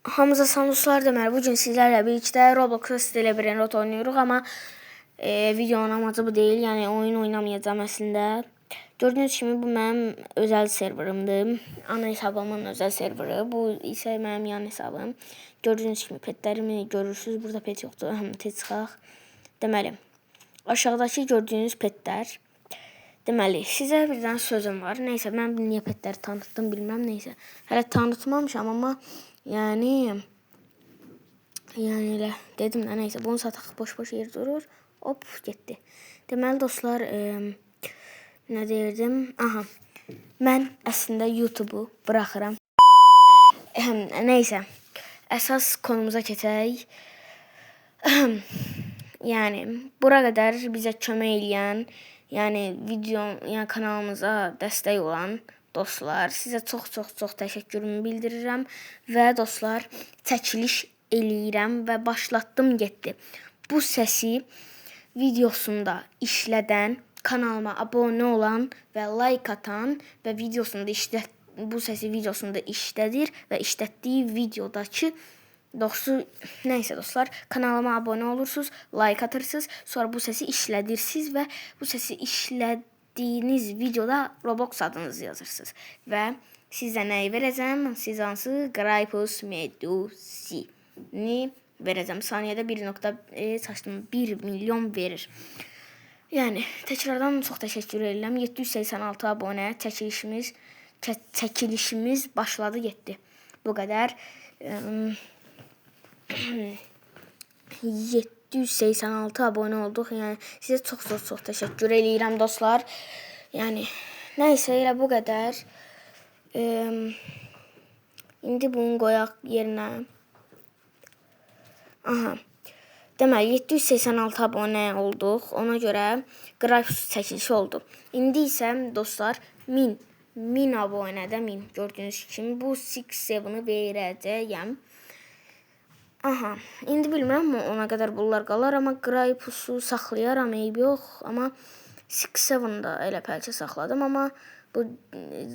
Hamza Sanuslar deməli, bugün sizlərlə birlikdə Roblox Stile Brain Rot oynuyoruz, amma videonun amacı bu deyil, yəni oyun oynamayacağım əslində. Gördüyünüz kimi bu mənim özəl serverımdır, ana hesabımın özəl serveri, bu isə mənim yan hesabım. Gördüyünüz kimi petlərimi görürsünüz, burada pet yoxdur, tez çıxaq. Deməli, aşağıdakı gördüyünüz petlər. Deməli, sizə bir dənə sözüm var. Neysə, mən niyə petləri tanıtdım bilməm, neysə. Hələ tanıtmamışam, amma yəni elə dedim də, neysə, bunu sataq, boş-boş yer durur. Hop, getdi. Deməli, dostlar, nə deyirdim? Aha, mən əslində YouTube-u bıraxıram. Neysə, əsas konumuza keçək. Yəni, bura qədər bizə kömək eləyən, yəni kanalımıza dəstək olan dostlar, sizə çox təşəkkürümü bildirirəm və dostlar, çəkiliş eləyirəm və başlatdım getdi. Bu səsi videosunda işlədən, kanalıma abunə olan və like atan və bu səsi videosunda işlədir və işlətdiyi videodakı doğrusu, neysə dostlar, kanalıma abunə olursunuz, like atırsınız, sonra bu səsi işlədirsiniz və bu səsi işlədiyiniz videoda Roblox adınızı yazırsınız. Və sizə nəyi verəcəm? Siz hansı Gripus Medusini verəcəm. Saniyədə 1 milyon verir. Yəni, təkrardan çox təşəkkür edirəm. 786 abunə çəkilişimiz başladı, getdi. Bu qədər. 786 abunə olduq. Yəni sizə çox təşəkkür eləyirəm dostlar. Yəni nəysə elə bu qədər. İndi bunu qoyaq yerinə. Aha. Deməli 786 abunə olduq. Ona görə Gripus çəkilişi oldu. İndi isə dostlar 1000 abunədə 1000 gördüyünüz kimi bu 6-7-i verəcəyəm. Aha, indi bilmirəm ona qədər bunlar qalar, amma Gripusu saxlayaram, eyb yox. Amma 6-7 da elə bəlkə saxladım, amma bu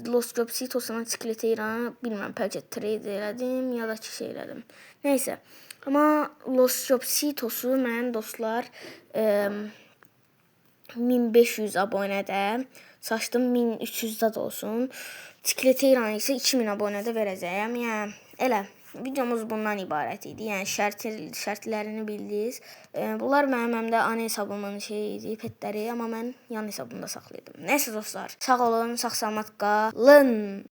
Los Jobsitos'un Skeleteranı bilmirəm, bəlkə trade elədim, ya da ki şey elədim. Neysə, amma Los Jobsitos'u mən dostlar 1500 abunədə saçdım, 1300'da da olsun. Skeleteranı isə 2000 abunədə verəcəyəm, yəni elə. Videomuz bundan ibarət idi. Yəni şərtlərini bildiniz. Bunlar mənim həm də ana hesabımın şeyiydi, petləri, amma mən yan hesabımda saxlayırdım. Nəysə dostlar, sağ olun, sağ-salamat qalın.